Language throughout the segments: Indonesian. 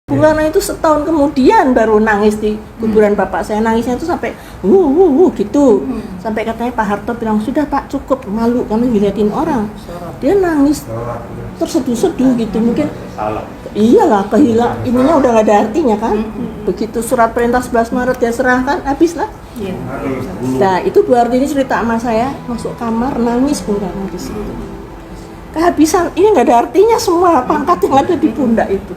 Bung Karno itu setahun kemudian baru nangis di kuburan bapak saya. Nangisnya itu sampai gitu. Sampai katanya Pak Harto bilang, sudah Pak cukup, malu karena dilihatin orang. Dia nangis terseduh-seduh gitu. Mungkin iyalah kehilangan, ininya udah gak ada artinya kan. Begitu surat perintah 11 Maret dia serahkan, habislah. Nah itu Bu Hartini cerita sama saya, masuk kamar nangis Bung Karno di situ. Kehabisan, ini gak ada artinya semua pangkat yang ada di pundak itu.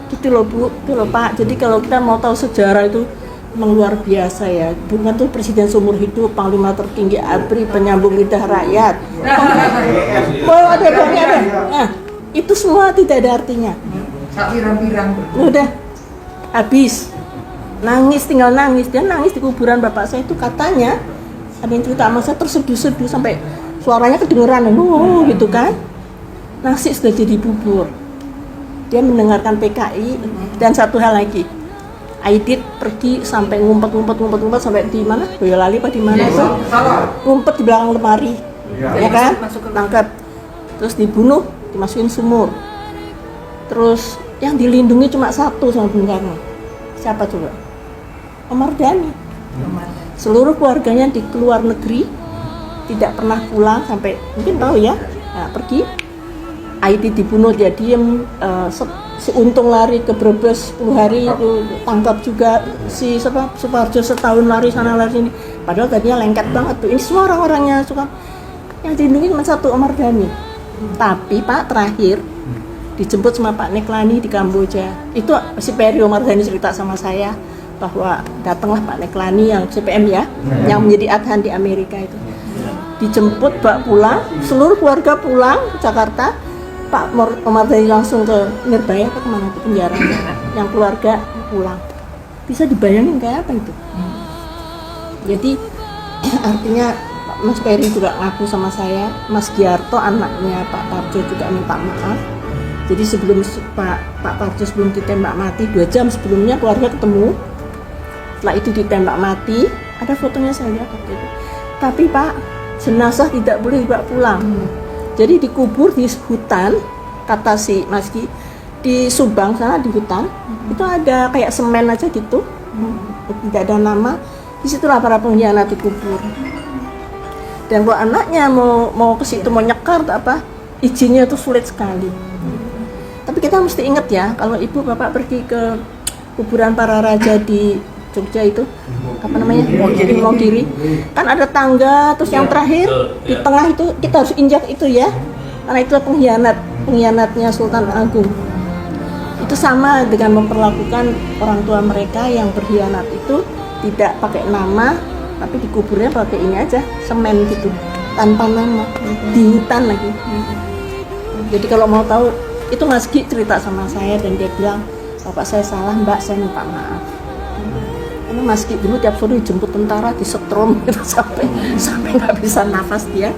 Gitu loh Bu, gitu loh Pak. Jadi kalau kita mau tahu sejarah itu memang luar biasa ya. Bung Karno itu presiden seumur hidup, panglima tertinggi ABRI, penyambung lidah rakyat. Ada banyak ada. Nah, itu semua tidak ada artinya. Pirang-pirang. Udah habis. Nangis, tinggal nangis. Dia nangis di kuburan bapak saya itu katanya. Ada yang cerita sama saya terseduh-seduh sampai suaranya kedengeran, gitu kan. Nasi sudah jadi bubur. Dia mendengarkan PKI dan satu hal lagi, Aidit pergi sampai ngumpet sampai di mana? Boyolali apa di mana itu? Ngumpet di belakang lemari, ya kan? Tangkap, terus dibunuh, dimasukin sumur. Terus yang dilindungi cuma satu sama Bung Karno. Siapa coba? Omar Dhani. Seluruh keluarganya di luar negeri, tidak pernah pulang sampai mungkin tahu ya. Nah, pergi. Aidit dibunuh, dia diem, si Untung lari ke Brebes 10 hari itu tangkap juga, si Suparjo setahun lari sana lari sini, padahal tadinya lengket banget tuh. Ini semua orang-orangnya suka, yang dilindungi cuma satu, Omar Dhani. Tapi Pak terakhir dijemput sama Pak Neklani di Kamboja. Itu si Peri Omar Dhani cerita sama saya bahwa datanglah Pak Neklani yang CPM ya, yang menjadi adhan di Amerika itu. Dijemput, bawa pulang, seluruh keluarga pulang ke Jakarta. Pak Omar Dhani langsung ke Nirbaya ke kemana, ke penjara. Yang keluarga pulang. Bisa dibayangin kayak apa itu? Jadi artinya Mas Peri juga ngaku sama saya, Mas Giarto anaknya Pak Parjo juga minta maaf. Jadi sebelum Pak Parjo sebelum ditembak mati, 2 jam sebelumnya keluarga ketemu. Setelah itu ditembak mati, ada fotonya saya lihat waktu itu. Tapi Pak, jenazah tidak boleh dibawa pulang. Jadi dikubur di hutan, kata si Mas Ki, di Subang sana di hutan, itu ada kayak semen aja gitu, tidak ada nama. Disitulah para pengkhianat dikubur. Dan kalau anaknya mau ke situ mau nyekar atau apa, izinnya itu sulit sekali. Tapi kita mesti ingat ya, kalau ibu bapak pergi ke kuburan para raja di Jogja itu, apa namanya, Imogiri, kan ada tangga, terus yang terakhir di tengah itu kita harus injak itu ya, karena itu pengkhianatnya Sultan Agung. Itu sama dengan memperlakukan orang tua mereka yang berkhianat itu tidak pakai nama, tapi dikuburnya pakai ini aja, semen gitu, tanpa nama, di hutan lagi. Jadi kalau mau tahu, itu Mas Ki cerita sama saya dan dia bilang, bapak saya salah Mbak, saya minta maaf. Karena Mas Ki dulu tiap sore dijemput tentara, disetrum gitu, sampai nggak bisa nafas dia.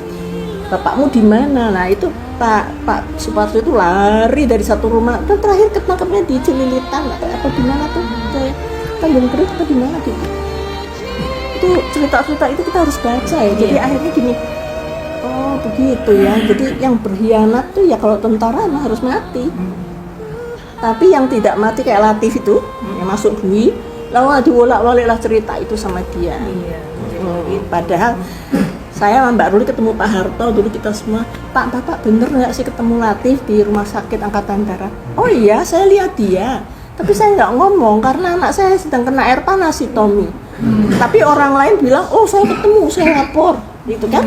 Bapakmu di mana? Nah itu Pak Suparjo itu lari dari satu rumah, dan terakhir ketangkapnya di Cililitan atau apa di mana tuh, Tanjung Priok atau di mana gitu. Itu cerita-cerita itu kita harus baca ya. Jadi akhirnya gini, oh begitu ya. Jadi yang berkhianat tuh ya kalau tentara harus mati. Tapi yang tidak mati kayak Latif itu, yang masuk bui, lalu diwolak-walik lah cerita itu sama dia. Padahal saya sama Mbak Ruli ketemu Pak Harto dulu, kita semua, Pak, Bapak bener nggak sih ketemu Latif di rumah sakit Angkatan Darat? Oh iya, saya lihat dia. Tapi saya nggak ngomong karena anak saya sedang kena air panas si Tommy. Tapi orang lain bilang, oh saya ketemu, saya lapor, gitu kan?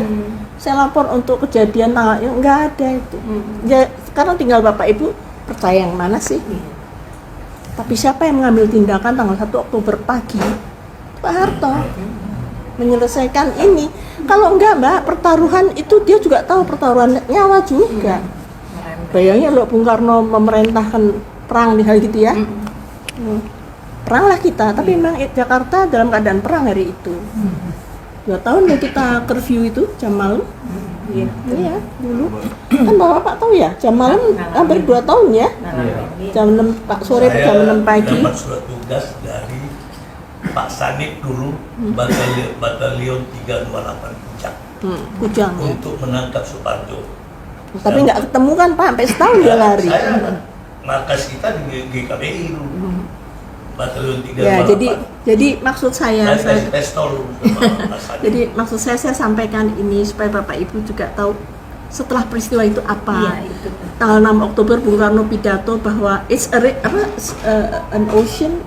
Saya lapor untuk kejadian tanggal, nggak ada itu. Ya, sekarang tinggal Bapak Ibu percaya yang mana sih? Tapi siapa yang mengambil tindakan tanggal 1 Oktober pagi? Pak Harto menyelesaikan ini. Kalau enggak Mbak, pertaruhan itu dia juga tahu pertaruhan nyawa juga. Bayangin loh Bung Karno memerintahkan perang di hari gitu ya. Peranglah kita, tapi memang Jakarta dalam keadaan perang hari itu. 2 tahun ya kita curfew itu jam malam. Iya, dulu. Kan Bapak tahu ya, jam malam hampir 2 tahun ya. Jam 6 sore ke jam 6 pagi. Dapat surat tugas dari Pak Sanip dulu, batalion 328 Kujang ya. untuk menangkap Suparjo. Tapi nggak ketemu kan Pak, sampai setahun dia lari. markas kita di GKBI dulu. Batalion 328. Ya, jadi maksud saya, jadi maksud saya sampaikan ini supaya Bapak Ibu juga tahu setelah peristiwa itu apa. Iya, itu. Tanggal 6 Oktober Bung Karno pidato bahwa it's an ocean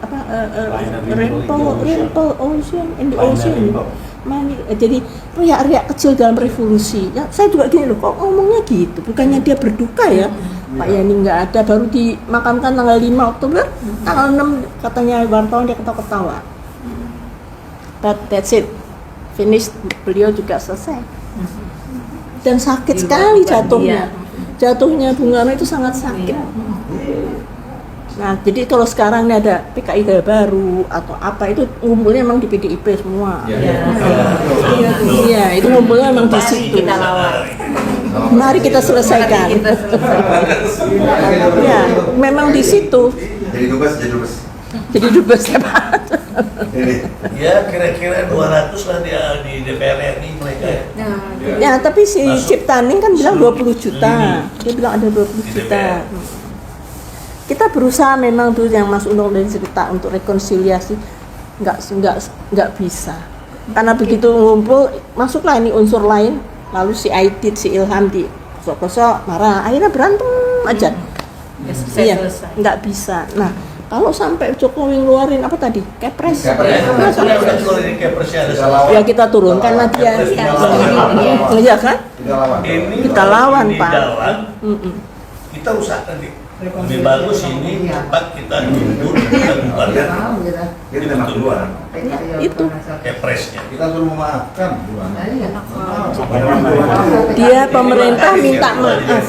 rainbow ocean in the ocean. Jadi riak-riak kecil dalam revolusi. Ya, saya juga gini loh, kok ngomongnya gitu. Bukannya dia berduka ya. Pak Yani nggak ada, baru dimakamkan tanggal 5 Oktober, tanggal 6 katanya wartawan dia ketawa-ketawa. But that's it, finish, beliau juga selesai. Dan sakit sekali jatuhnya Bung Karno itu sangat sakit. Nah, jadi kalau sekarang ini ada PKI Gaya Baru atau apa, itu ngumpulnya memang di PDIP semua. Iya, itu ngumpulnya memang di situ. Kita lawan. Mari kita selesaikan. Ya, memang di situ. Jadi dubes ya Pak. Ya kira-kira 200 lah di DPR RI mereka. Ya, tapi si Ciptaning kan bilang 20 juta. Dia bilang ada 20 juta. Kita berusaha memang tuh yang Mas Unung dan cerita untuk rekonsiliasi, nggak bisa. Karena begitu ngumpul, masuklah ini unsur lain, lalu si Aidit, si Ilham di kosok-kosok marah, akhirnya berantem aja. Iya, nggak bisa. Nah, kalau sampai Jokowi ngeluarin apa tadi? Kepres. Ya kita turunkan nanti ya. Iya kan? Kita lawan Pak. Kita usahakan nih. Lebih bagus ini tempat kita duduk, kita bubarkan. Itu Kepresnya. Kita suruh memaafkan. dia pemerintah minta maaf.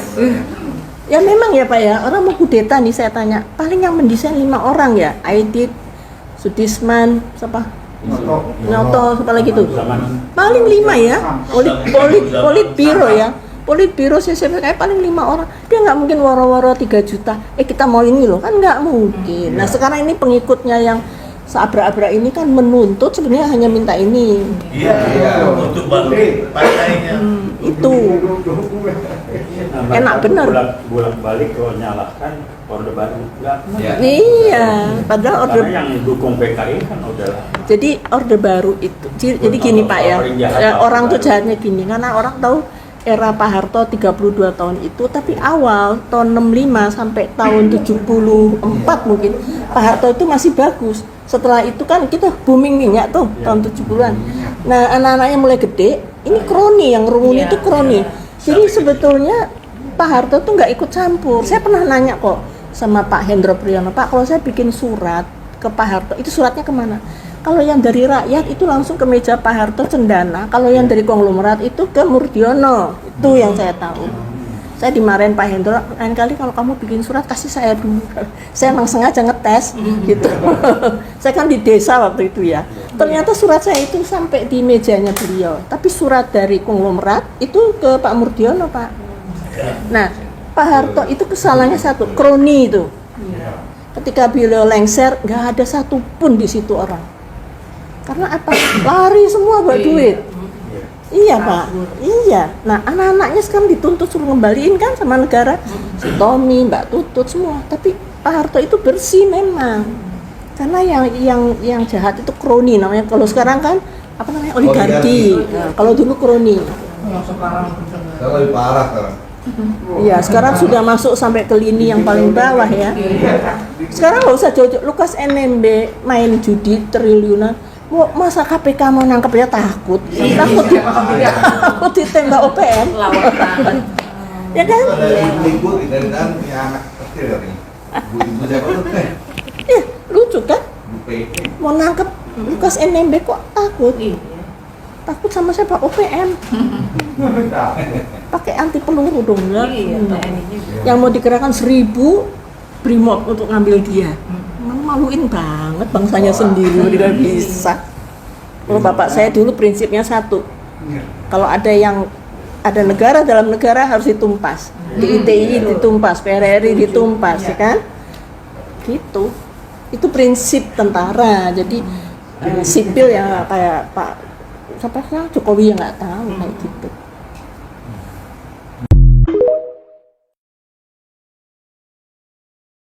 Ya memang ya Pak ya, orang mau kudeta nih saya tanya, paling yang mendesain 5 orang ya, Aidit, Sudisman, siapa? Noto, siapa lagi tuh? Paling 5 ya, Politbiro ya. Politbiro CCPK paling 5 orang, dia nggak mungkin woro-woro 3 juta. Kita mau ini loh, kan nggak mungkin. Nah sekarang ini pengikutnya yang seabrak-abrak ini kan menuntut sebenarnya hanya minta ini. Iya, untuk balik partainya. Itu enak bener. Bolak-balik kalau nyalahkan Orde Baru nggak. Iya, padahal Karena yang dukung PKI kan udah. Jadi Orde Baru itu, jadi gini Pak ya, orang tuh jahatnya gini, karena orang tahu era Pak Harto 32 tahun itu, tapi awal tahun 65 sampai tahun 74 mungkin Pak Harto itu masih bagus. Setelah itu kan kita booming minyak tuh tahun 70-an. Nah anak-anaknya mulai gede, ini kroni, yang rumuni itu kroni. Jadi sebetulnya Pak Harto tuh nggak ikut campur. Saya pernah nanya kok sama Pak Hendro Priyono, Pak kalau saya bikin surat ke Pak Harto, itu suratnya kemana? Kalau yang dari rakyat itu langsung ke meja Pak Harto Cendana. Kalau yang dari konglomerat itu ke Murdiono. Itu yang saya tahu. Saya dimarahin Pak Hendro, lain kali kalau kamu bikin surat kasih saya dulu. Saya emang sengaja ngetes gitu. Saya kan di desa waktu itu ya. Ternyata surat saya itu sampai di mejanya beliau. Tapi surat dari konglomerat itu ke Pak Murdiono, Pak. Nah, Pak Harto itu kesalahannya satu, kroni itu. Ketika beliau lengser, nggak ada satupun di situ orang. Karena apa? Lari semua buat duit. Iya Pak, iya. Nah anak-anaknya sekarang dituntut suruh ngembaliin kan sama negara. Si Tommy, Mbak Tutut semua. Tapi Pak Harto itu bersih memang. Karena yang jahat itu kroni namanya. Kalau sekarang kan apa namanya, oligarki. Nah, kalau dulu kroni. Sekarang lebih parah sekarang. Iya, sekarang sudah masuk sampai ke lini yang paling bawah ya. Sekarang nggak usah jauh-jauh. Lukas NMB main judi triliunan. Masa KPK mau nangkep ya takut ditembak OPM. Ya kan? Libur dari dan anak kecil dari ibu siapa tuh? Ya, lucu kan? Mau nangkep Lukas NMB kok takut? Takut sama siapa? OPM. Pakai anti peluru dong ya. Yang mau dikerahkan 1000 Brimob untuk ngambil dia. Maluin banget bangsanya sendiri, tidak bisa. Kalau bapak saya dulu prinsipnya satu, kalau ada negara dalam negara harus ditumpas, di ITI ditumpas, PRRI ditumpas, ya kan? Gitu. Itu prinsip tentara. Jadi sipil ya kayak Pak siapa Jokowi yang nggak tahu kayak gitu.